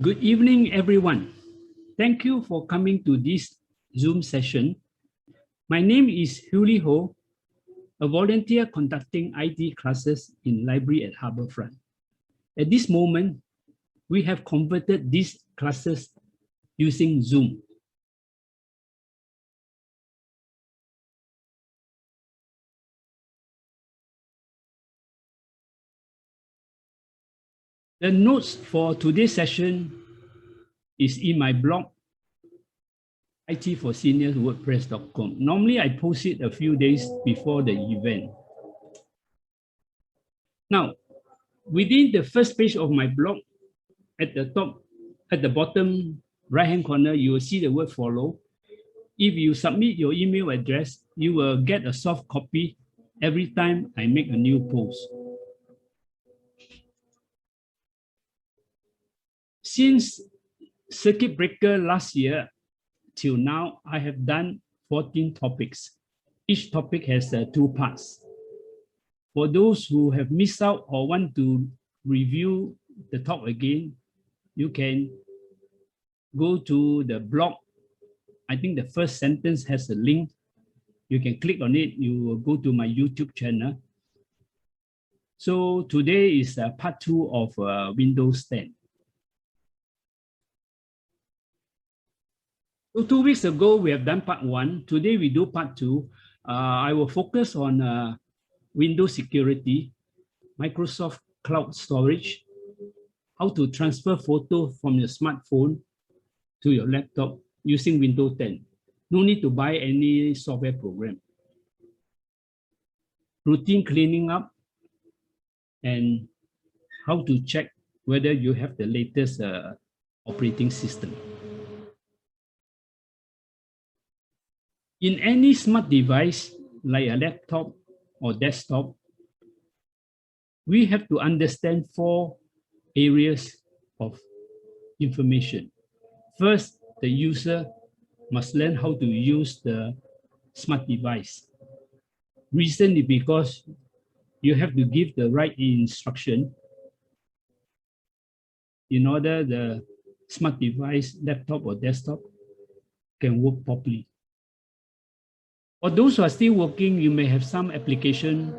Good evening, everyone. Thank you for coming to this Zoom session. My name is Huli Ho, a volunteer conducting IT classes in library at Harbourfront. At this moment, we have converted these classes using Zoom. The notes for today's session is in my blog, itforseniors.wordpress.com. Normally, I post it a few days before the event. Now, within the first page of my blog, at the bottom right-hand corner, you will see the word follow. If you submit your email address, you will get a soft copy every time I make a new post. Since circuit breaker last year till now, I have done 14 topics. Each topic has 2 parts. For those who have missed out or want to review the talk again, you can go to the blog. I think the first sentence has a link. You can click on it. You will go to my YouTube channel. So today is part 2 of Windows 10. So 2 weeks ago, we have done part 1. Today we do part 2. I will focus on Windows security, Microsoft Cloud Storage, how to transfer photos from your smartphone to your laptop using Windows 10. No need to buy any software program. Routine cleaning up and how to check whether you have the latest operating system. In any smart device, like a laptop or desktop, we have to understand 4 areas of information. First, the user must learn how to use the smart device. Reason is because you have to give the right instruction in order the smart device, laptop or desktop, can work properly. For those who are still working, you may have some application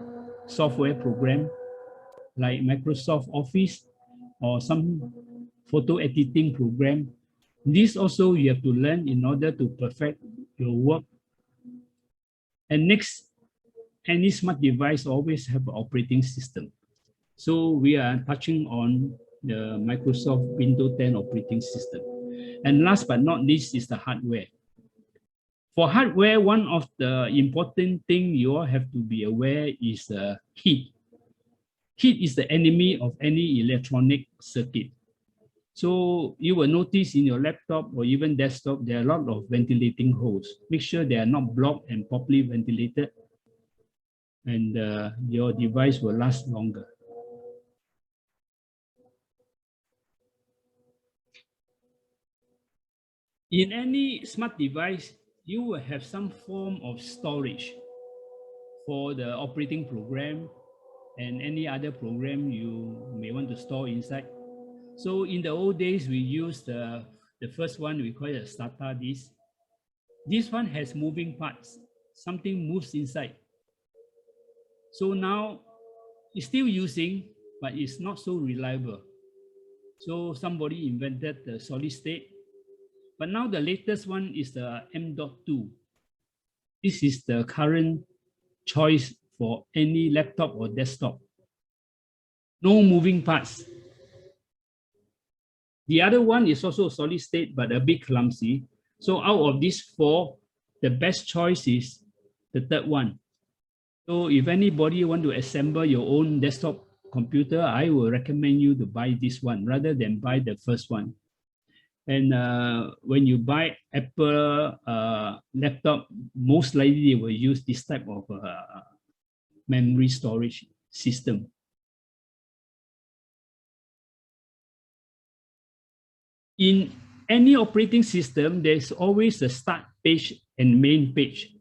software program like Microsoft Office or some photo editing program. This also you have to learn in order to perfect your work. And next, any smart device always have an operating system. So we are touching on the Microsoft Windows 10 operating system. And last but not least is the hardware. For hardware, one of the important things you all have to be aware is heat. Heat is the enemy of any electronic circuit. So you will notice in your laptop or even desktop, there are a lot of ventilating holes. Make sure they are not blocked and properly ventilated, and your device will last longer. In any smart device, you will have some form of storage for the operating program and any other program you may want to store inside. So in the old days, we used the first one, we call it a SATA disk. This one has moving parts. Something moves inside. So now it's still using, but it's not so reliable. So somebody invented the solid state. But now the latest one is the M.2. This is the current choice for any laptop or desktop. No moving parts. The other one is also solid state, but a bit clumsy. So out of these 4, the best choice is the third one. So if anybody want to assemble your own desktop computer, I will recommend you to buy this one rather than buy the first one. And when you buy Apple laptop, most likely they will use this type of memory storage system. In any operating system, there's always a start page and main page.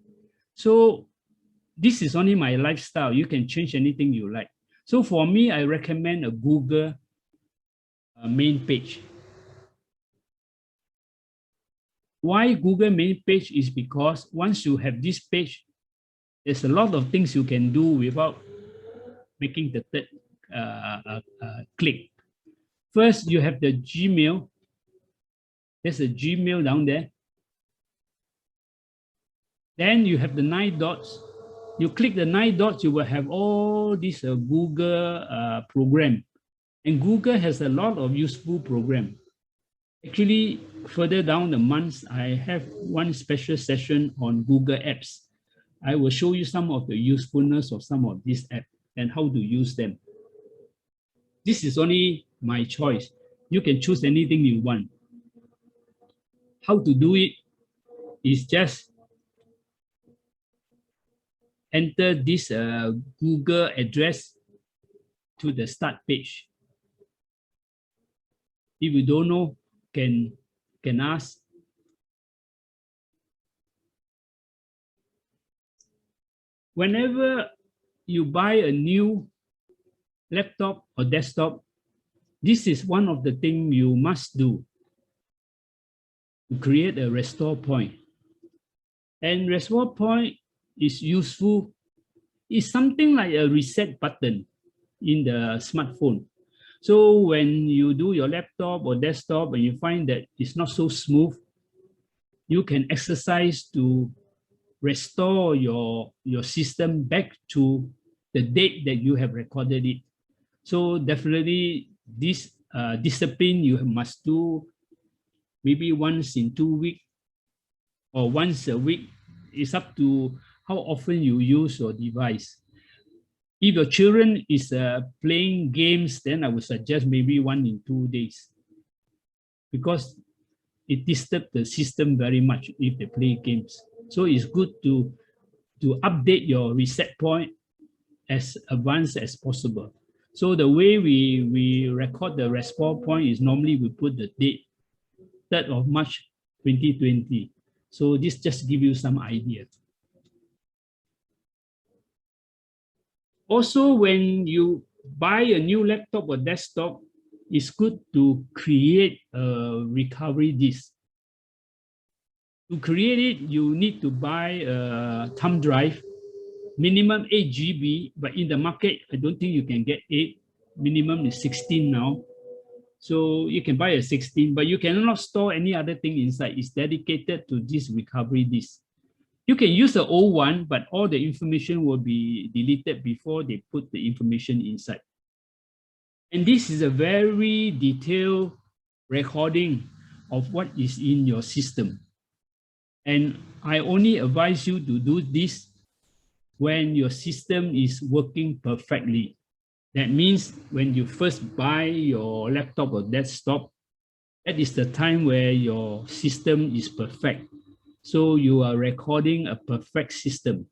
So this is only my lifestyle. You can change anything you like. So for me, I recommend a Google main page. Why Google main page is because once you have this page, there's a lot of things you can do without making the third click. First, you have the Gmail. There's a Gmail down there. Then you have the 9 dots. You click the 9 dots, you will have all this Google program. And Google has a lot of useful program. Actually, further down the months, I have one special session on Google Apps. I will show you some of the usefulness of some of these apps and how to use them. This is only my choice. You can choose anything you want. How to do it is just enter this Google address to the start page. If you don't know, can ask. Whenever you buy a new laptop or desktop, this is one of the things you must do to create a restore point. And restore point is useful. It's something like a reset button in the smartphone. So when you do your laptop or desktop and you find that it's not so smooth, you can exercise to restore your system back to the date that you have recorded it. So definitely this discipline you must do maybe once in 2 weeks or once a week. It's up to how often you use your device. If your children is playing games, then I would suggest maybe 1 in 2 days, because it disturbs the system very much if they play games. So it's good to update your reset point as advanced as possible. So the way we record the restore point is normally we put the date 3rd of March 2020. So this just give you some idea. Also, when you buy a new laptop or desktop, it's good to create a recovery disk. To create it, you need to buy a thumb drive, minimum 8 GB, but in the market, I don't think you can get 8. Minimum is 16 now. So you can buy a 16, but you cannot store any other thing inside. It's dedicated to this recovery disk. You can use the old one, but all the information will be deleted before they put the information inside. And this is a very detailed recording of what is in your system. And I only advise you to do this when your system is working perfectly. That means when you first buy your laptop or desktop, that is the time where your system is perfect. So you are recording a perfect system.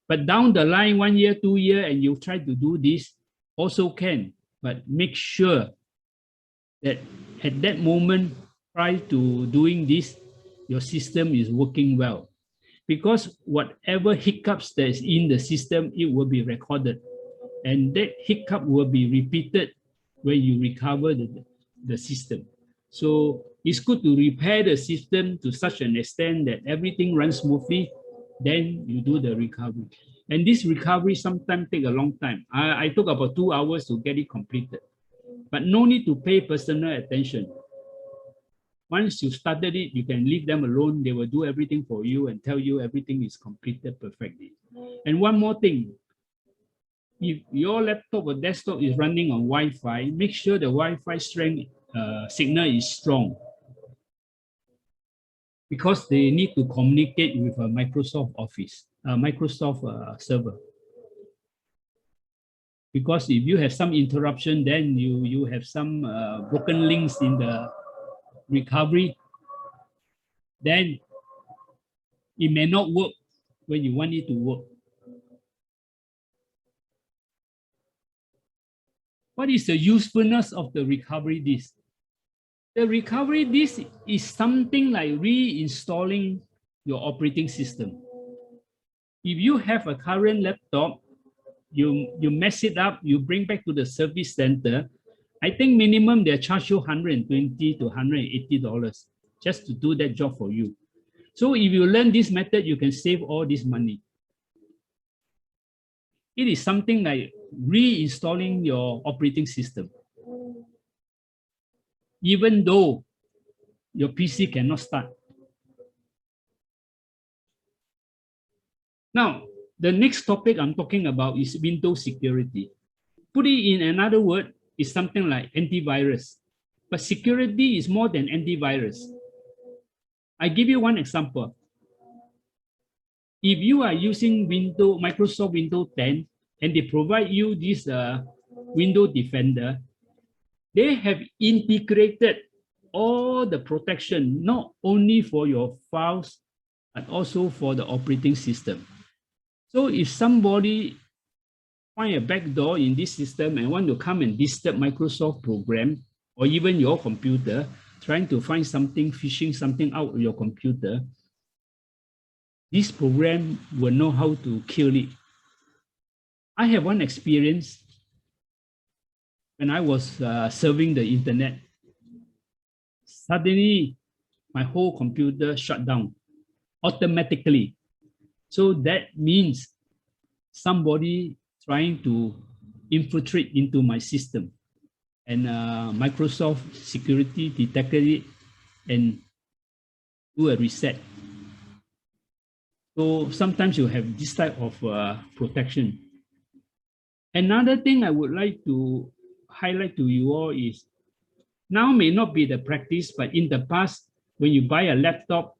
But down the line, 1 year, 2 years, and you try to do this, also can. But make sure that at that moment, prior to doing this, your system is working well. Because whatever hiccups that is in the system, it will be recorded. And that hiccup will be repeated when you recover the system. So it's good to repair the system to such an extent that everything runs smoothly, then you do the recovery. And this recovery sometimes take a long time. I took about 2 hours to get it completed, but no need to pay personal attention. Once you started it, you can leave them alone. They will do everything for you and tell you everything is completed perfectly. And one more thing, if your laptop or desktop is running on Wi-Fi, make sure the Wi-Fi strength signal is strong, because they need to communicate with a Microsoft Office, Microsoft server. Because if you have some interruption, then you have some broken links in the recovery, then it may not work when you want it to work. What is the usefulness of the recovery disk? The recovery disk is something like reinstalling your operating system. If you have a current laptop, you mess it up, you bring back to the service center, I think minimum they charge you $120 to $180. just to do that job for you. So if you learn this method, you can save all this money. It is something like reinstalling your operating system. Even though your PC cannot start. Now, the next topic I'm talking about is Windows security. Put it in another word, is something like antivirus. But security is more than antivirus. I give you one example. If you are using Microsoft Windows 10, and they provide you this Windows Defender, they have integrated all the protection, not only for your files, but also for the operating system. So if somebody find a backdoor in this system and want to come and disturb Microsoft program, or even your computer, trying to find something, phishing something out of your computer, this program will know how to kill it. I have one experience when I was surfing the internet. Suddenly, my whole computer shut down automatically. So that means somebody trying to infiltrate into my system, and Microsoft security detected it and do a reset. So sometimes you have this type of protection. Another thing I would like to highlight to you all is, now may not be the practice, but in the past, when you buy a laptop,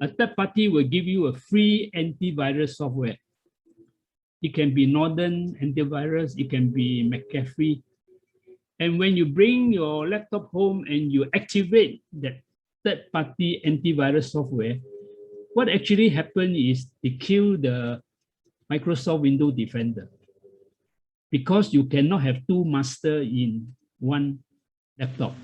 a third party will give you a free antivirus software. It can be Norton antivirus, it can be McAfee. And when you bring your laptop home and you activate that third-party antivirus software, what actually happened is they kill the Microsoft Windows Defender, because you cannot have two masters in one laptop.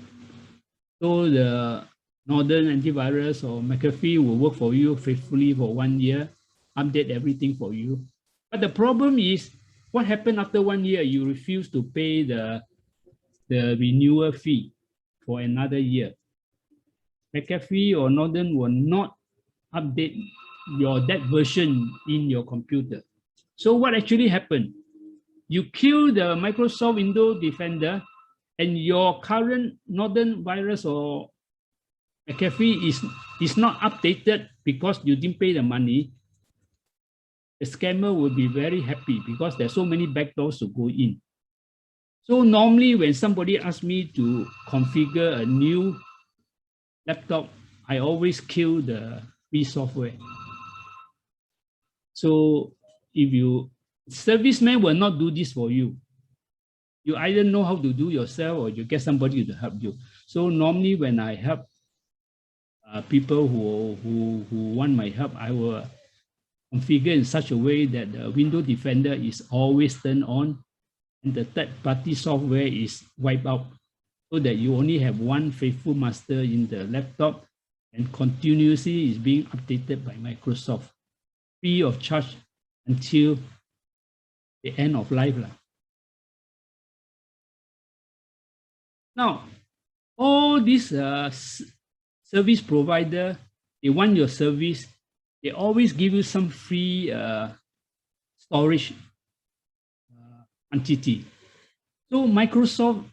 So the Northern antivirus or McAfee will work for you faithfully for 1 year, update everything for you. But the problem is, what happened after 1 year? You refuse to pay the renewal fee for another year. McAfee or Northern will not update that version in your computer. So what actually happened? You kill the Microsoft Windows Defender, and your current Northern virus or McAfee is not updated because you didn't pay the money. The scammer will be very happy because there's so many backdoors to go in. So normally when somebody asks me to configure a new laptop, I always kill the free software. So if serviceman will not do this for you. You either know how to do yourself or you get somebody to help you. So normally when I help people who want my help, I will configure in such a way that the Windows Defender is always turned on and the third-party software is wiped out, so that you only have one faithful master in the laptop and continuously is being updated by Microsoft, free of charge until the end of life. Now, all these service provider, they want your service, they always give you some free storage entity. So Microsoft,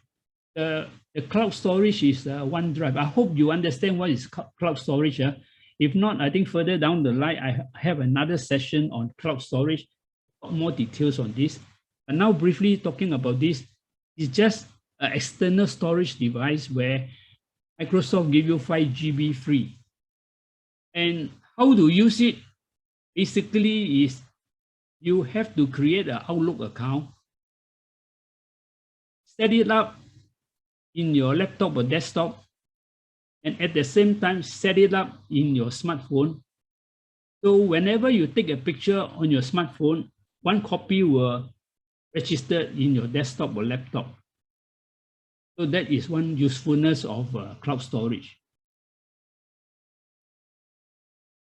the cloud storage is OneDrive. I hope you understand what is cloud storage. If not, I think further down the line, I have another session on cloud storage, more details on this. But now briefly talking about this, it's just an external storage device where Microsoft give you 5 GB free. And how to use it? Basically is you have to create an Outlook account, set it up in your laptop or desktop, and at the same time, set it up in your smartphone. So whenever you take a picture on your smartphone, one copy will register in your desktop or laptop. So that is one usefulness of cloud storage.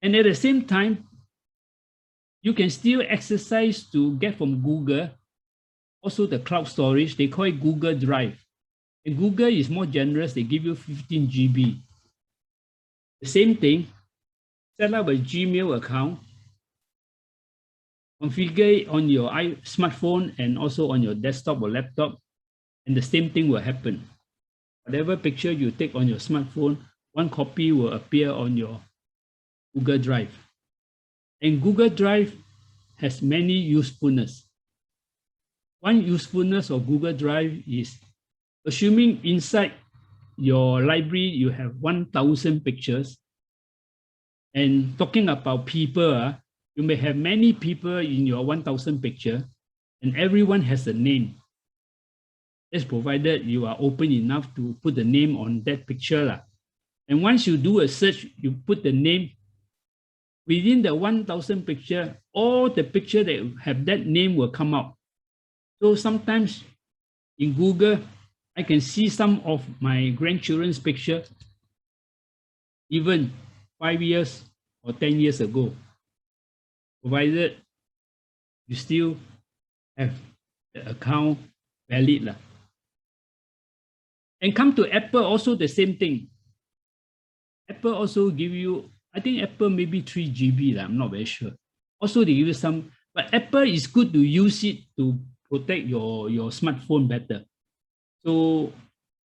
And at the same time, you can still exercise to get from Google, also the cloud storage. They call it Google Drive. And Google is more generous. They give you 15 GB. The same thing, set up a Gmail account, configure it on your smartphone and also on your desktop or laptop, and the same thing will happen. Whatever picture you take on your smartphone, one copy will appear on your Google Drive. And Google Drive has many usefulness. One usefulness of Google Drive is, assuming inside your library you have 1,000 pictures, and talking about people, you may have many people in your 1,000 picture, and everyone has a name. That's provided you are open enough to put the name on that picture. And once you do a search, you put the name. Within the 1,000 picture, all the picture that have that name will come out. So sometimes in Google, I can see some of my grandchildren's picture, even 5 years or 10 years ago, provided you still have the account valid. And come to Apple, also the same thing. Apple also give you, I think Apple maybe 3 GB, I'm not very sure. Also they give you some, but Apple is good to use it to protect your smartphone better. So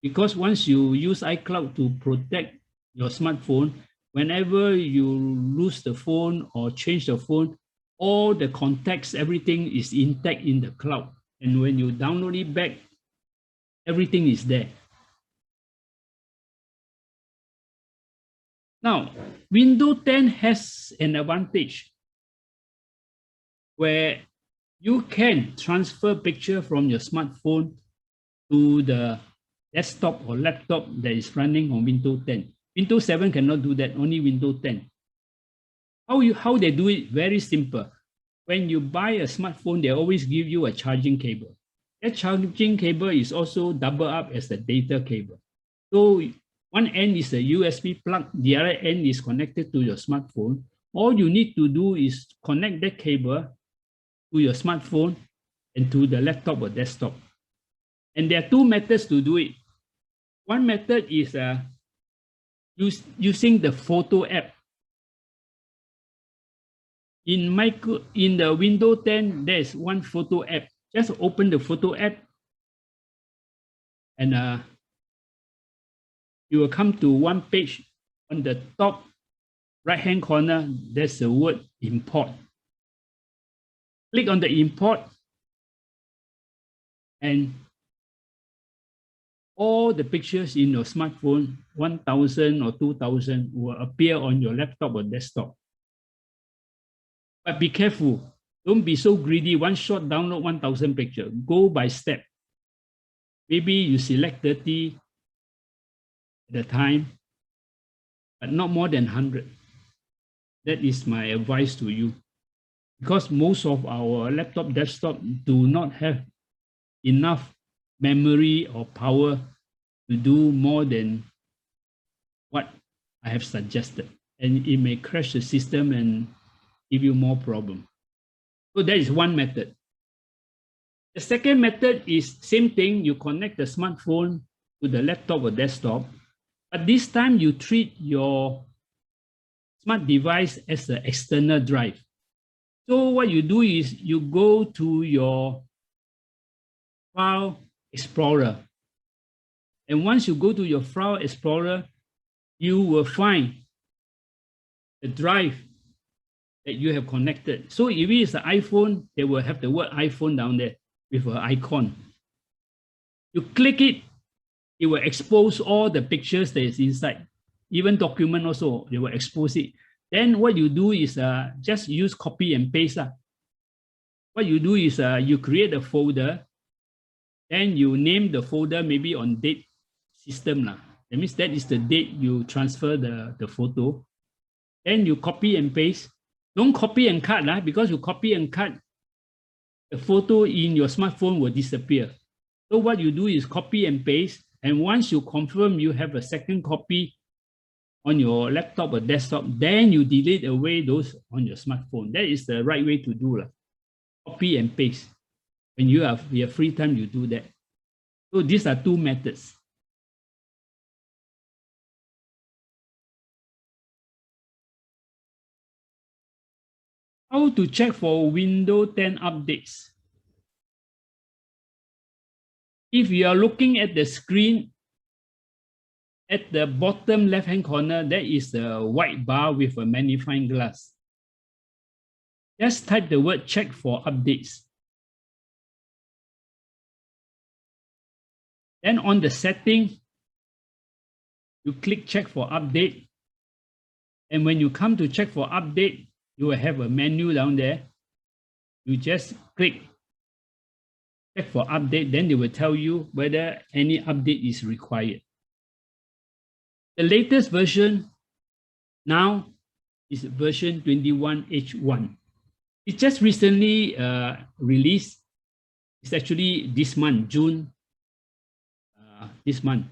because once you use iCloud to protect your smartphone, whenever you lose the phone or change the phone, all the contacts, everything is intact in the cloud. And when you download it back, everything is there. Now, Windows 10 has an advantage where you can transfer picture from your smartphone to the desktop or laptop that is running on Windows 10. Windows 7 cannot do that, only Windows 10. How they do it? Very simple. When you buy a smartphone, they always give you a charging cable. That charging cable is also double up as a data cable. So one end is a USB plug, the other end is connected to your smartphone. All you need to do is connect that cable to your smartphone and to the laptop or desktop. And there are two methods to do it. One method is using the photo app. In the Windows 10, there's one photo app. Just open the photo app and you will come to one page. On the top right-hand corner, there's the word import. Click on the import and all the pictures in your smartphone, 1,000 or 2,000, will appear on your laptop or desktop. But be careful. Don't be so greedy. One shot download 1,000 pictures. Go by step. Maybe you select 30 at a time, but not more than 100. That is my advice to you. Because most of our laptop, desktop do not have enough memory or power to do more than what I have suggested. And it may crash the system and give you more problem. So that is one method. The second method is same thing. You connect the smartphone to the laptop or desktop, but this time you treat your smart device as an external drive. So what you do is you go to your File Explorer. And once you go to your File Explorer, you will find the drive that you have connected. So if it is an iPhone, they will have the word iPhone down there with an icon. You click it, it will expose all the pictures that is inside. Even document also, they will expose it. Then what you do is just use copy and paste. What you do is you create a folder, then you name the folder maybe on date system. That means that is the date you transfer the photo. Then you copy and paste. Don't copy and cut, because you copy and cut, the photo in your smartphone will disappear. So what you do is copy and paste. And once you confirm you have a second copy on your laptop or desktop, then you delete away those on your smartphone. That is the right way to do. Copy and paste. When you have free time, you do that. So these are two methods. How to check for Windows 10 updates? If you are looking at the screen, at the bottom left-hand corner, there is a white bar with a magnifying glass. Just type the word check for updates. Then on the setting, you click check for update. And when you come to check for update, you will have a menu down there. You just click check for update, then they will tell you whether any update is required. The latest version now is version 21H1. It just recently released. It's actually this month, June, this month.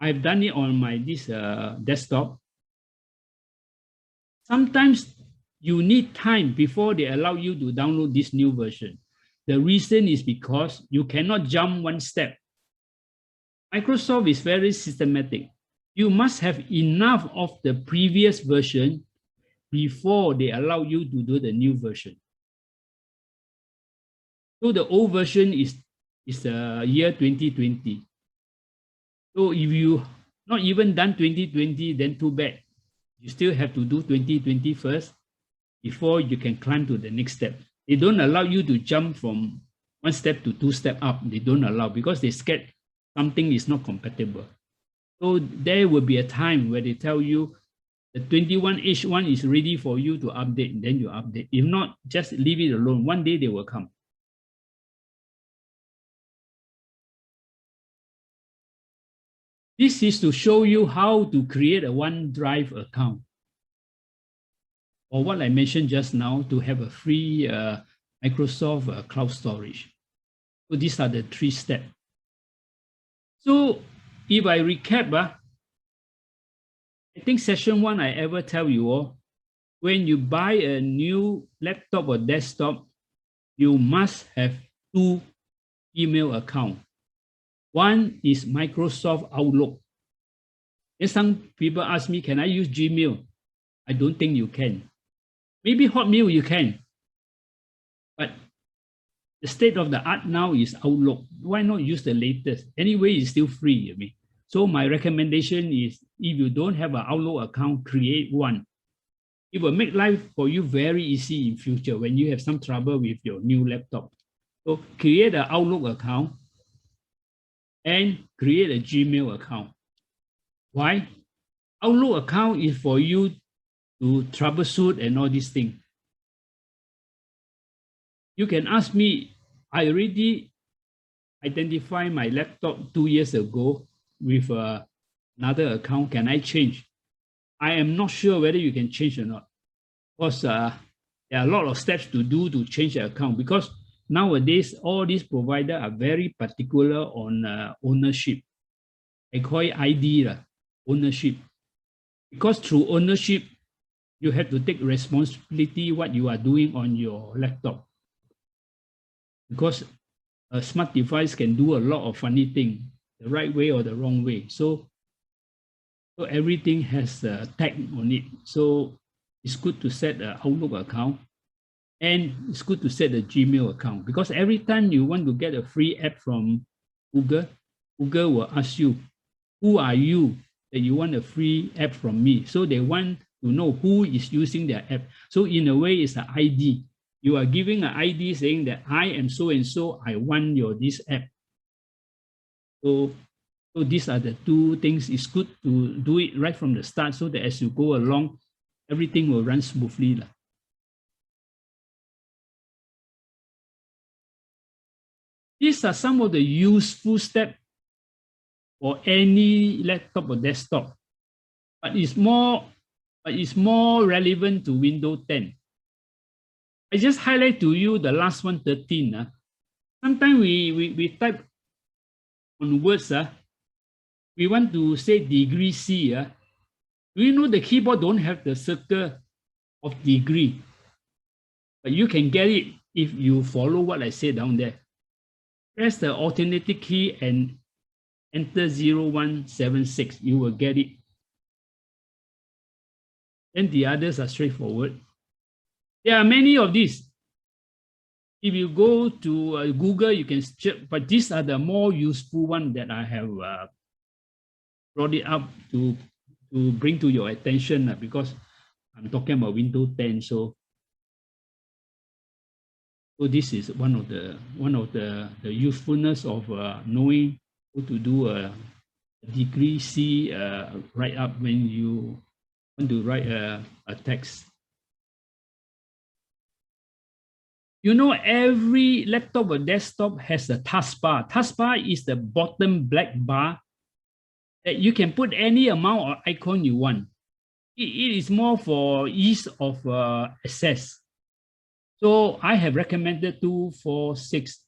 I've done it on my desktop. Sometimes you need time before they allow you to download this new version. The reason is because you cannot jump one step. Microsoft is very systematic. You must have enough of the previous version before they allow you to do the new version. So the old version is year 2020. So if you not even done 2020, then too bad. You still have to do 2020 first before you can climb to the next step. They don't allow you to jump from one step to two step up. They don't allow because they scared something is not compatible. So there will be a time where they tell you the 21H1 is ready for you to update, then you update. If not, just leave it alone. One day they will come. This is to show you how to create a OneDrive account, or what I mentioned just now, to have a free Microsoft cloud storage. So these are the 3 steps. So if I recap, I think session 1, I ever tell you all, when you buy a new laptop or desktop, you must have 2 email accounts. One is Microsoft Outlook. And some people ask me, can I use Gmail? I don't think you can. Maybe Hotmail you can. But the state of the art now is Outlook. Why not use the latest? Anyway, it's still free. I mean. So my recommendation is, if you don't have an Outlook account, create one. It will make life for you very easy in future when you have some trouble with your new laptop. So create an Outlook account and create a Gmail account. Why? Outlook account is for you to troubleshoot and all these things. You can ask me, I already identified my laptop 2 years ago with another account. Can I change? I am not sure whether you can change or not, because there are a lot of steps to do to change the account, because nowadays all these providers are very particular on ownership. I call it ID, ownership. Because through ownership, you have to take responsibility what you are doing on your laptop. Because a smart device can do a lot of funny things, the right way or the wrong way. So everything has a tag on it. So it's good to set an Outlook account, and it's good to set a Gmail account, because every time you want to get a free app from Google, Google will ask you, who are you that you want a free app from me? So they want to know who is using their app. So in a way, it's an ID. You are giving an ID saying that I am so-and-so, I want this app. So these are the 2 things. It's good to do it right from the start, so that as you go along, everything will run smoothly. These are some of the useful steps for any laptop or desktop, but it's more relevant to Windows 10. I just highlight to you the last one, 13. Sometimes we type on words, we want to say degree C. Do you know the keyboard don't have the circle of degree? But you can get it if you follow what I say down there. Press the alternative key and enter 0176. You will get it. And the others are straightforward. There are many of these. If you go to Google, you can check, but these are the more useful ones that I have brought it up to bring to your attention because I'm talking about Windows 10. So this is one of the usefulness of knowing how to do a degree C write up when you want to write a text. You know, every laptop or desktop has a taskbar. Taskbar is the bottom black bar that you can put any amount of icon you want. It is more for ease of access. So I have recommended 2, 4, 6,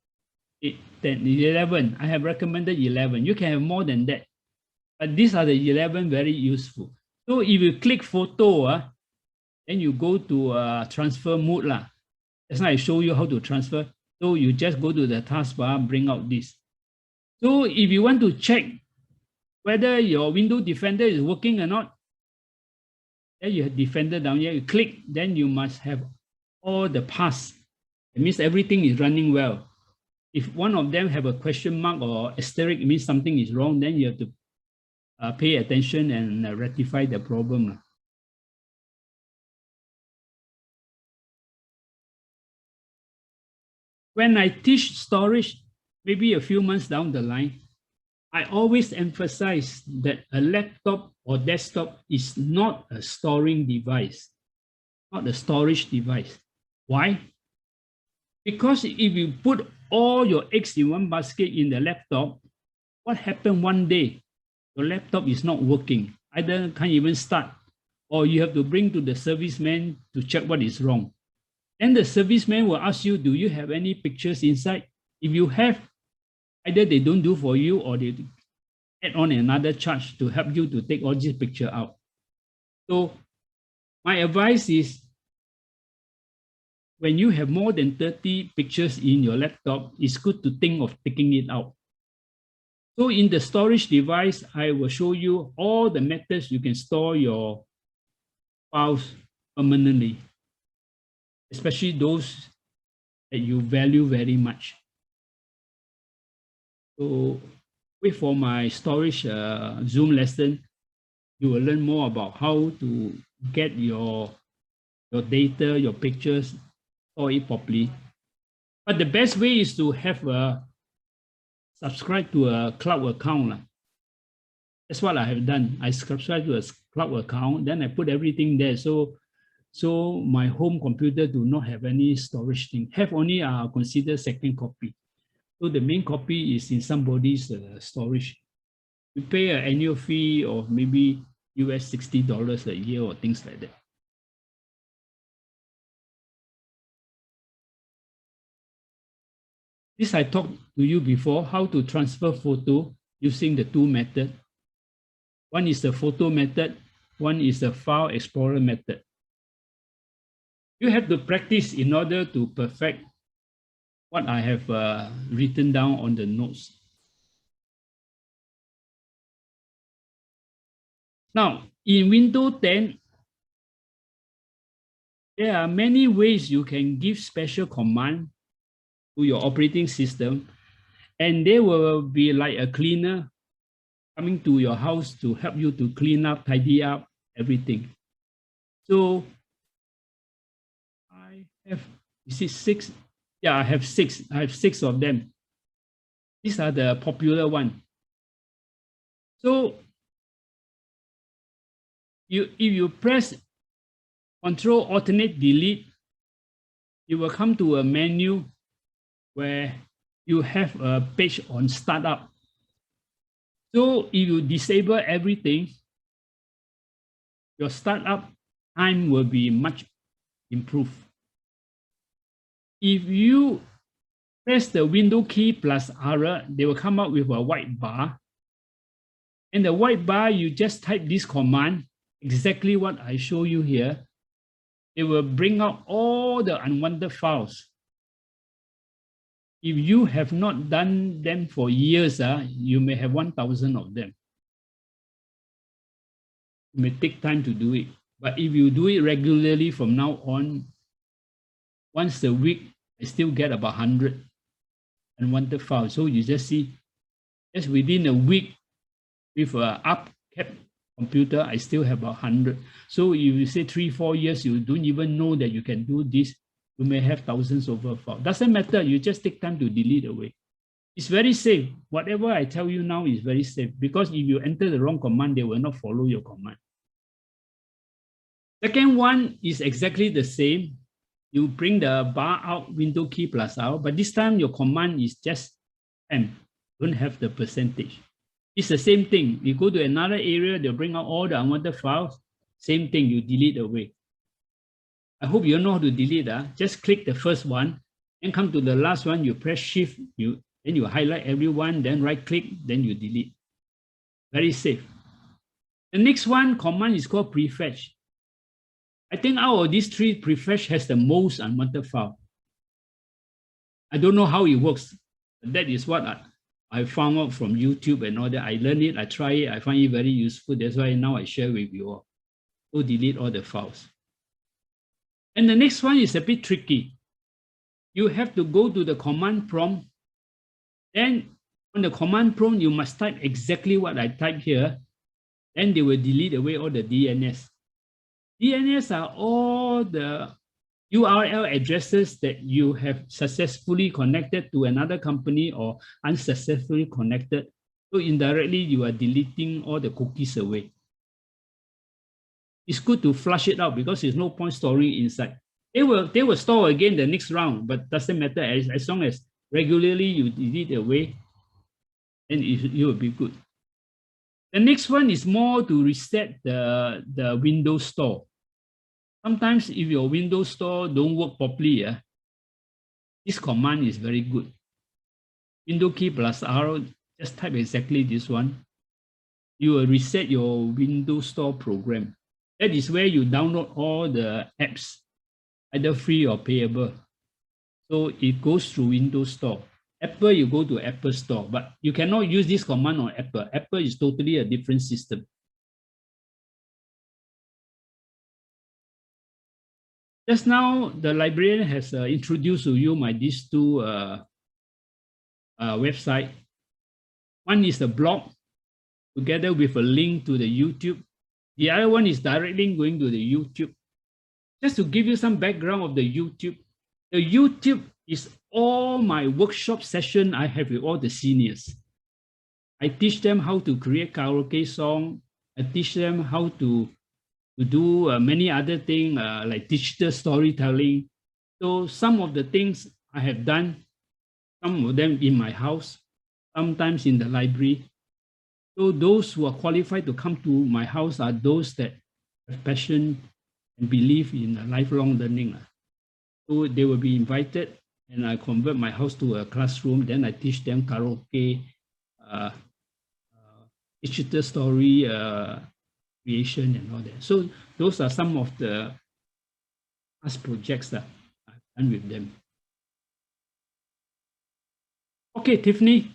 8, 10, 11. I have recommended 11. You can have more than that. But these are the 11 very useful. So if you click photo, then you go to transfer mode. That's why I show you how to transfer. So you just go to the taskbar, bring out this. So if you want to check whether your Windows Defender is working or not, then you have Defender down here, you click, then you must have all the pass. It means everything is running well. If one of them have a question mark or asterisk, it means something is wrong, then you have to pay attention and rectify the problem. When I teach storage, maybe a few months down the line, I always emphasize that a laptop or desktop is not a storing device, not a storage device. Why? Because if you put all your eggs in one basket in the laptop, what happened one day? Your laptop is not working, either can't even start, or you have to bring to the serviceman to check what is wrong. Then the serviceman will ask you, do you have any pictures inside? If you have, either they don't do for you or they add on another charge to help you to take all these pictures out. So my advice is, when you have more than 30 pictures in your laptop, it's good to think of taking it out. So in the storage device, I will show you all the methods you can store your files permanently, especially those that you value very much. So wait for my storage Zoom lesson. You will learn more about how to get your data, your pictures, store it properly. But the best way is to have subscribe to a cloud account. That's what I have done. I subscribe to a cloud account, then I put everything there. So my home computer do not have any storage thing. Have only consider second copy. So the main copy is in somebody's storage. You pay an annual fee of maybe US $60 a year or things like that. This I talked to you before, how to transfer photo using the two methods. One is the photo method, one is the file explorer method. You have to practice in order to perfect what I have written down on the notes. Now, in Windows 10, there are many ways you can give special command to your operating system, and they will be like a cleaner coming to your house to help you to clean up, tidy up everything. So I have, is it 6? Yeah, I have 6. I have 6 of them. These are the popular ones. So if you press Control Alternate Delete, you will come to a menu where you have a page on startup. So if you disable everything, your startup time will be much improved. If you press the Window key plus R, they will come up with a white bar. And the white bar, you just type this command, exactly what I show you here. It will bring out all the unwanted files. If you have not done them for years, you may have 1,000 of them. It may take time to do it. But if you do it regularly from now on, once a week, I still get about 100 unwanted files. So you just see, just within a week with an up-kept computer, I still have about 100. So if you say 3-4 years, you don't even know that you can do this, you may have thousands of files. Doesn't matter, you just take time to delete away. It's very safe. Whatever I tell you now is very safe, because if you enter the wrong command, they will not follow your command. Second one is exactly the same. You bring the bar out, window key plus out, but this time your command is just M, don't have the percentage. It's the same thing. You go to another area, they'll bring out all the unwanted files. Same thing, you delete away. I hope you know how to delete. Just click the first one, and come to the last one, you press Shift, then you highlight everyone, then right click, then you delete. Very safe. The next one command is called prefetch. I think out of these three, prefetch has the most unwanted file. I don't know how it works. That is what I found out from YouTube and all that. I learned it, I try it, I find it very useful. That's why now I share with you all. So delete all the files. And the next one is a bit tricky. You have to go to the command prompt. Then on the command prompt, you must type exactly what I type here. Then they will delete away all the DNS. DNS are all the URL addresses that you have successfully connected to another company or unsuccessfully connected. So indirectly, you are deleting all the cookies away. It's good to flush it out because there's no point storing inside. They will store again the next round, but doesn't matter. As long as regularly you delete away, then it will be good. The next one is more to reset the Windows Store. Sometimes if your Windows Store don't work properly, this command is very good. Window key plus R, just type exactly this one. You will reset your Windows Store program. That is where you download all the apps, either free or payable. So it goes through Windows Store. Apple, you go to Apple Store, but you cannot use this command on Apple. Apple is totally a different system. Just now, the librarian has introduced to you these two websites. One is the blog, together with a link to the YouTube. The other one is directly going to the YouTube. Just to give you some background of the YouTube is all my workshop session I have with all the seniors. I teach them how to create karaoke song. I teach them how to do many other things like digital storytelling. So some of the things I have done, some of them in my house, sometimes in the library. So those who are qualified to come to my house are those that have passion and believe in lifelong learning. So they will be invited, and I convert my house to a classroom. Then I teach them karaoke, digital story creation and all that. So those are some of the past projects that I've done with them. Okay, Tiffany,